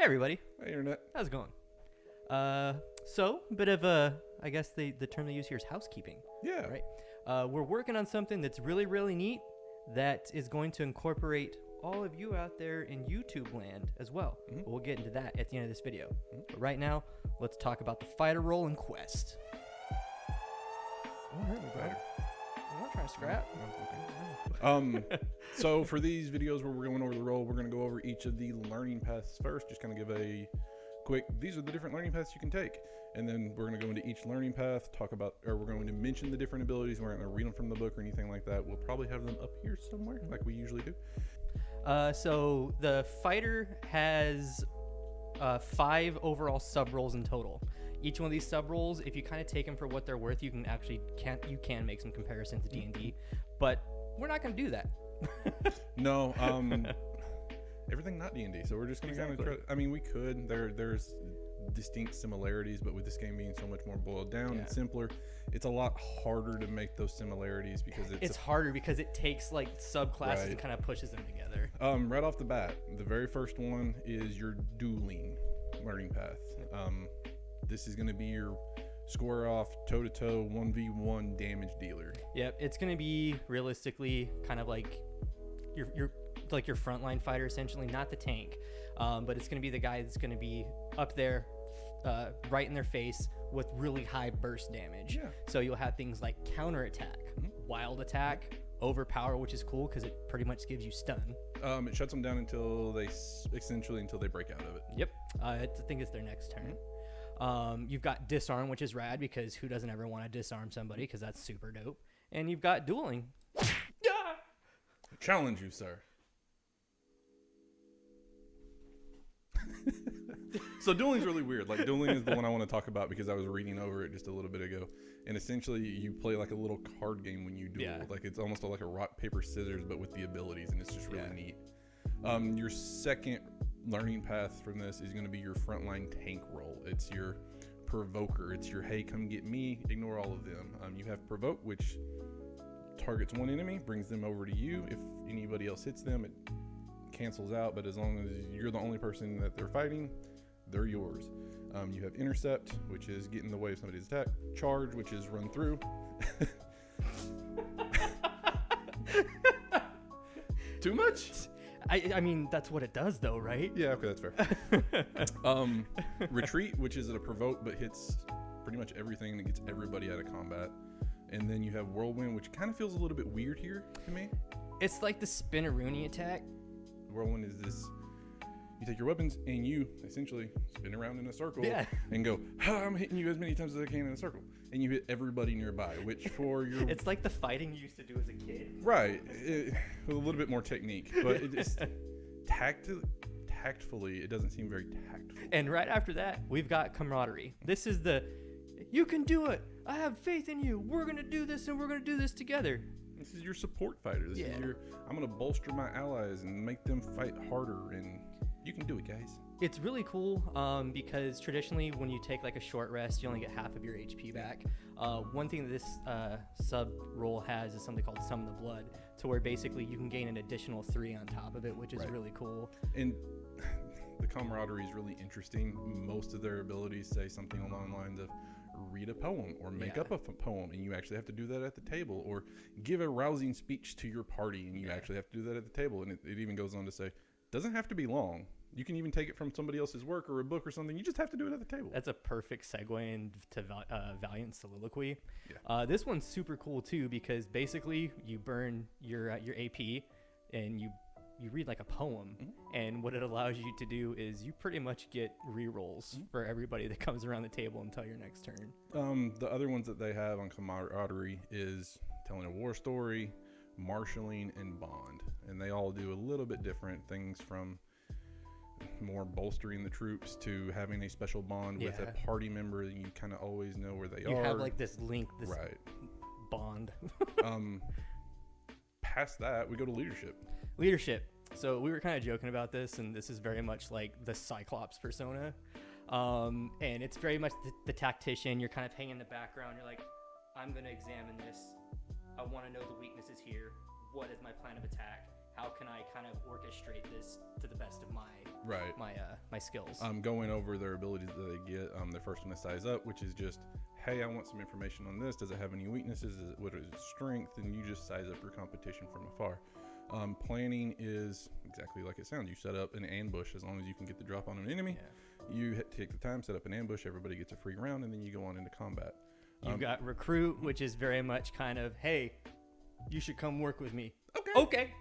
Hey everybody, Hey Internet. how's it going? So a bit of I guess the term they use here is housekeeping, Yeah. right? We're working on something that's really neat that is going to incorporate all of you out there in YouTube land as well. Mhm. We'll get into that at the end of this video. But right now, let's talk about the fighter role in Quest. Don't hurt me, bro. I'm not trying to scrap. So for these videos where we're going over the role, we're going to go over each of the learning paths first. Just kind of give a quick, these are the different learning paths you can take. And then we're going to go into each learning path, we're going to mention the different abilities. We're not going to read them from the book or anything like that. We'll probably have them up here somewhere like we usually do. So the fighter has 5 overall sub roles in total. Each one of these sub roles, if you kind of take them for what they're worth, you can make some comparisons to D&D, but we're not going to do that. No, everything not D&D. So we're just going to kind of try. I mean, we could. There's distinct similarities, but with this game being so much more boiled down and simpler, it's a lot harder to make those similarities because it's harder because it takes like subclasses and kind of pushes them together. Right off the bat, the very first one is your dueling learning path. This is going to be your square off toe-to-toe 1v1 damage dealer. Yep, it's going to be realistically kind of like your frontline fighter, essentially, not the tank, but it's going to be the guy that's going to be up there right in their face with really high burst damage. Yeah. So you'll have things like counterattack, wild attack, overpower, which is cool because it pretty much gives you stun. It shuts them down until they break out of it. Yep. I think it's their next turn. You've got Disarm, which is rad because who doesn't ever want to disarm somebody, because that's super dope. And you've got Dueling. Challenge you, sir. So dueling's really weird. Like, dueling is the one I want to talk about because I was reading over it just a little bit ago. And essentially, you play like a little card game when you duel. Yeah. Like, it's almost like a rock, paper, scissors, but with the abilities, and it's just really neat. Your second learning path from this is going to be your frontline tank role. It's your provoker. It's your, hey, come get me, ignore all of them. You have provoke, which targets one enemy, brings them over to you. If anybody else hits them, it cancels out, but as long as you're the only person that they're fighting, they're yours. You have intercept, which is get in the way of somebody's attack. Charge, which is run through. Too much? I mean, that's what it does, though, right? Yeah, okay, that's fair. Retreat, which is a provoke, but hits pretty much everything and gets everybody out of combat. And then you have Whirlwind, which kind of feels a little bit weird here to me. It's like the Spinneroonie attack. Whirlwind is this: you take your weapons and you essentially spin around in a circle and go, I'm hitting you as many times as I can in a circle. And you hit everybody nearby, which for your... It's like the fighting you used to do as a kid. Right. With a little bit more technique, but it just tactfully, it doesn't seem very tactful. And right after that, we've got Camaraderie. This is the, you can do it. I have faith in you. We're going to do this and we're going to do this together. This is your support fighter. This is your, I'm going to bolster my allies and make them fight harder, and you can do it, guys. It's really cool because traditionally when you take like a short rest, you only get half of your HP back. One thing that this sub role has is something called Summon the Blood, to where basically you can gain an additional 3 on top of it, which is really cool. And the camaraderie is really interesting. Most of their abilities say something along the lines of read a poem or make up a poem, and you actually have to do that at the table, or give a rousing speech to your party, and you actually have to do that at the table. And it even goes on to say, doesn't have to be long. You can even take it from somebody else's work or a book or something. You just have to do it at the table. That's a perfect segue into Valiant Soliloquy. Yeah. This one's super cool too because basically you burn your AP and you read like a poem, and what it allows you to do is you pretty much get rerolls for everybody that comes around the table until your next turn. The other ones that they have on camaraderie is telling a war story, marshalling, and bond, and they all do a little bit different things, from more bolstering the troops to having a special bond with a party member that you kind of always know where they are. You have like this link, this bond. Past that, we go to leadership. So we were kind of joking about this, and this is very much like the Cyclops persona. And it's very much the tactician. You're kind of hanging in the background. You're like, I'm going to examine this. I want to know the weaknesses here. What is my plan of attack? how can I kind of orchestrate this to the best of my Right. my skills. Going over their abilities that they get. The first one is size up, which is just, hey, I want some information on this. Does it have any weaknesses? What is its strength? And you just size up your competition from afar. Planning is exactly like it sounds. You set up an ambush as long as you can get the drop on an enemy. Yeah. You take the time, set up an ambush. Everybody gets a free round, and then you go on into combat. You've got recruit, which is very much kind of, hey, you should come work with me. Okay.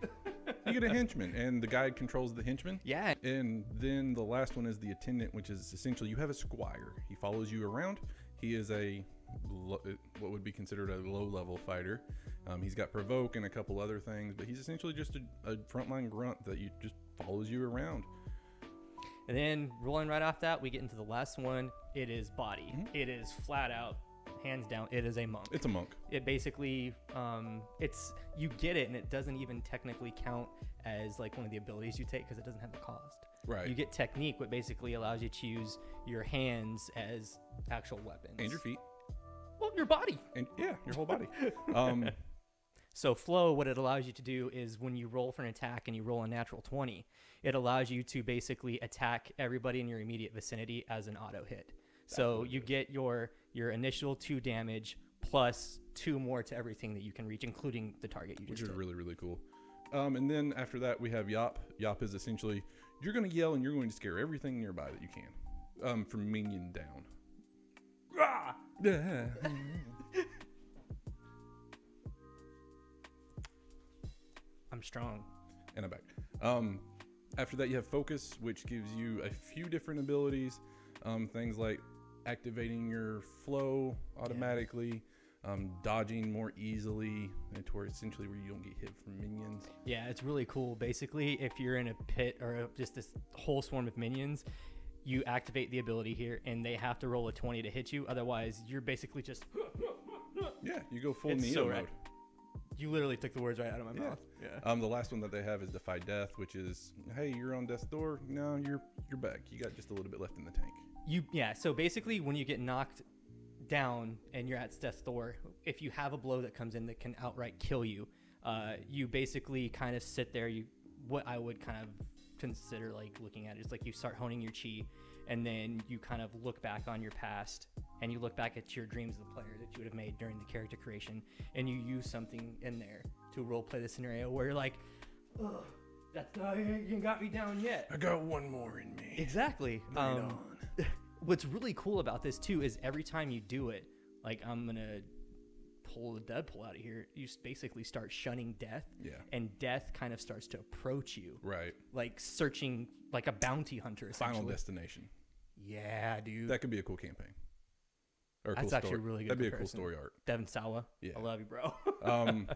You get a henchman, and the guide controls the henchman. Yeah. And then the last one is the attendant, which is essentially you have a squire. He follows you around. He is what would be considered a low-level fighter. He's got provoke and a couple other things, but he's essentially just a frontline grunt that just follows you around. And then rolling right off that, we get into the last one. It is body. Mm-hmm. It is flat out, hands down, it is a monk. It's a monk. It basically, you get it, and it doesn't even technically count as like one of the abilities you take because it doesn't have the cost. Right. You get technique, what basically allows you to use your hands as actual weapons. And your feet. Well, your body. And yeah, your whole body. So flow, what it allows you to do is when you roll for an attack and you roll a natural 20, it allows you to basically attack everybody in your immediate vicinity as an auto hit. So you get your initial 2 damage plus 2 more to everything that you can reach, including the target you just Which is hit. really, really cool. And then after that, we have Yop. Yop is essentially, you're going to yell and you're going to scare everything nearby that you can, from minion down. Rah! I'm strong. And I'm back. After that, you have Focus, which gives you a few different abilities. Things like activating your flow automatically, dodging more easily, and to where essentially where you don't get hit from minions. Yeah, it's really cool. Basically, if you're in a pit or just this whole swarm of minions, you activate the ability here, and they have to roll a 20 to hit you. Otherwise, you're basically just... Yeah, you go full It's Neo so mode. rad. You literally took the words right out of my mouth. Yeah. The last one that they have is Defy Death, which is, hey, you're on death's door. No, you're back. You got just a little bit left in the tank. So basically, when you get knocked down and you're at death's door, if you have a blow that comes in that can outright kill you, you basically kind of sit there. What I would kind of consider like looking at is like you start honing your chi, and then you kind of look back on your past, and you look back at your dreams of the player that you would have made during the character creation, and you use something in there to role play the scenario where you're like, ugh, that's not, you got me down yet. I got one more in me. Exactly. Bring it on. What's really cool about this too is every time you do it, like I'm gonna pull the Deadpool out of here, you basically start shunning death. Yeah. And death kind of starts to approach you. Right. Like searching like a bounty hunter, essentially. Final Destination. Yeah, dude. That could be a cool campaign. Or a That's cool actually story. a really good That'd be a cool comparison. story arc. Devin Sawa. Yeah. I love you, bro.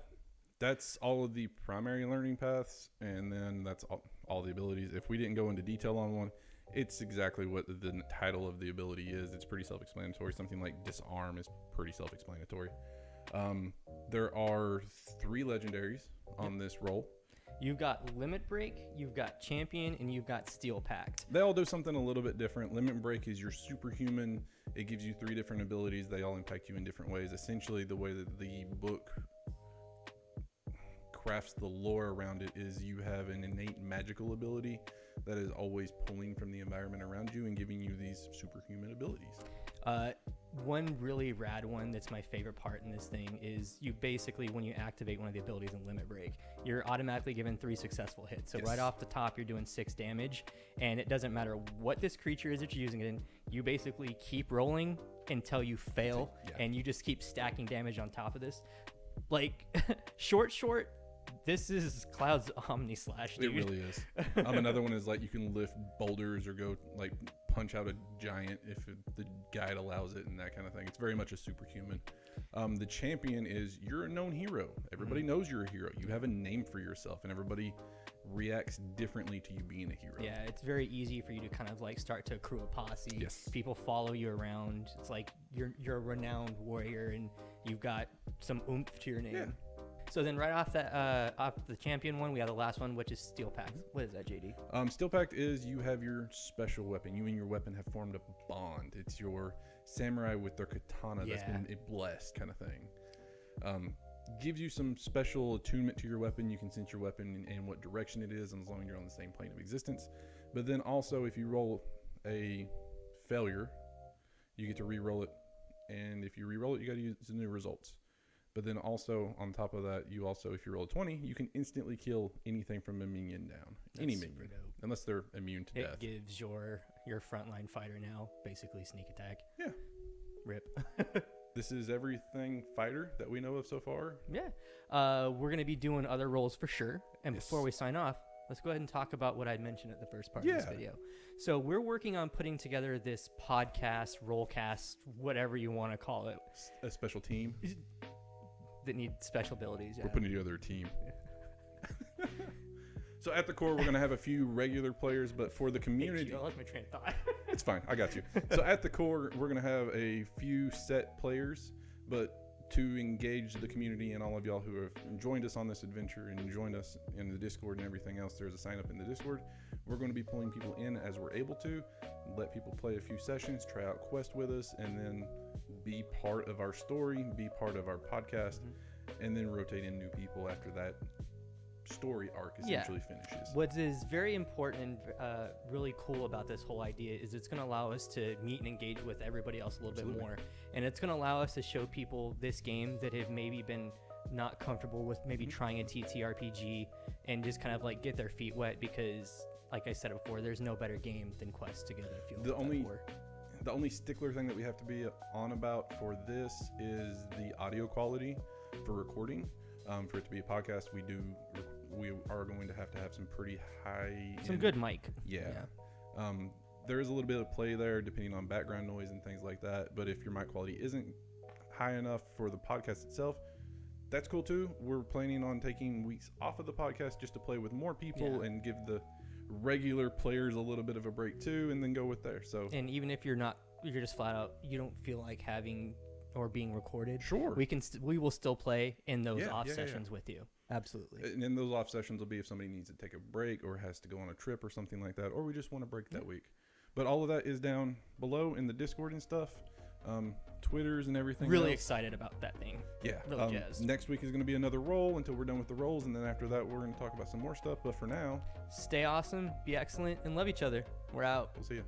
That's all of the primary learning paths, and then that's all the abilities. If we didn't go into detail on one, it's exactly what the title of the ability is. It's pretty self-explanatory. Something like Disarm is pretty self-explanatory. There are 3 legendaries on this roll. You've got Limit Break, you've got Champion, and you've got Steel Pact. They all do something a little bit different. Limit Break is your superhuman. It gives you 3 different abilities. They all impact you in different ways. Essentially, the way that the book crafts the lore around it is you have an innate magical ability that is always pulling from the environment around you and giving you these superhuman abilities. One really rad one that's my favorite part in this thing is you basically, when you activate one of the abilities in Limit Break, you're automatically given 3 successful hits. So right off the top, you're doing 6 damage, and it doesn't matter what this creature is that you're using it in. You basically keep rolling until you fail, and you just keep stacking damage on top of this. Like, short, this is Cloud's Omni Slash, dude. It really is. Another one is like you can lift boulders or go like punch out a giant if the guide allows it and that kind of thing. It's very much a superhuman. The champion is you're a known hero. Everybody knows you're a hero. You have a name for yourself, and everybody reacts differently to you being a hero. Yeah, it's very easy for you to kind of like start to accrue a posse. Yes. People follow you around. It's like you're a renowned warrior and you've got some oomph to your name. Yeah. So then right off the champion one, we have the last one, which is Steel Pact. What is that, JD? Steel Pact is you have your special weapon. You and your weapon have formed a bond. It's your samurai with their katana that's been blessed kind of thing. gives you some special attunement to your weapon. You can sense your weapon and what direction it is, and as long as you're on the same plane of existence. But then also, if you roll a failure, you get to re-roll it, and if you re-roll it, you got to use the new results. But then also on top of that, you also, if you roll a 20, you can instantly kill anything from a minion down. Any minion, unless they're immune to death. It gives your frontline fighter now basically sneak attack. Yeah. Rip. This is everything fighter that we know of so far. Yeah. We're going to be doing other roles for sure. And before we sign off, let's go ahead and talk about what I mentioned at the first part of this video. So we're working on putting together this podcast, rollcast, whatever you want to call it. A special team. That need special abilities. Yeah. We're putting together a team. So at the core, we're going to have a few regular players, but for the community... I lost my train of thought. It's fine. I got you. So at the core, we're going to have a few set players, but to engage the community and all of y'all who have joined us on this adventure and joined us in the Discord and everything else, there's a sign up in the Discord. We're going to be pulling people in as we're able to, let people play a few sessions, try out Quest with us, and then be part of our story, be part of our podcast, and then rotate in new people after that story arc essentially finishes. What is very important and really cool about this whole idea is it's going to allow us to meet and engage with everybody else a little bit more. And it's going to allow us to show people this game that have maybe been not comfortable with maybe trying a TTRPG and just kind of like get their feet wet, because like I said before, there's no better game than Quest to get a feel The only stickler thing that we have to be on about for this is the audio quality for recording. For it to be a podcast, we are going to have some pretty high... Some good mic. Yeah. There is a little bit of play there depending on background noise and things like that, but if your mic quality isn't high enough for the podcast itself, that's cool too. We're planning on taking weeks off of the podcast just to play with more people and give the regular players a little bit of a break too, and then go with there. So, and even if you're just flat out, you don't feel like having or being recorded, sure, we will still play in those off sessions with you. Absolutely. And then those off sessions will be if somebody needs to take a break or has to go on a trip or something like that, or we just want to break that week. But all of that is down below in the Discord and stuff, Twitters and everything. Really excited about that thing. Yeah. Really jazzed. Next week is going to be another roll until we're done with the rolls, and then after that we're going to talk about some more stuff. But for now, stay awesome, be excellent, and love each other. We're out. We'll see you.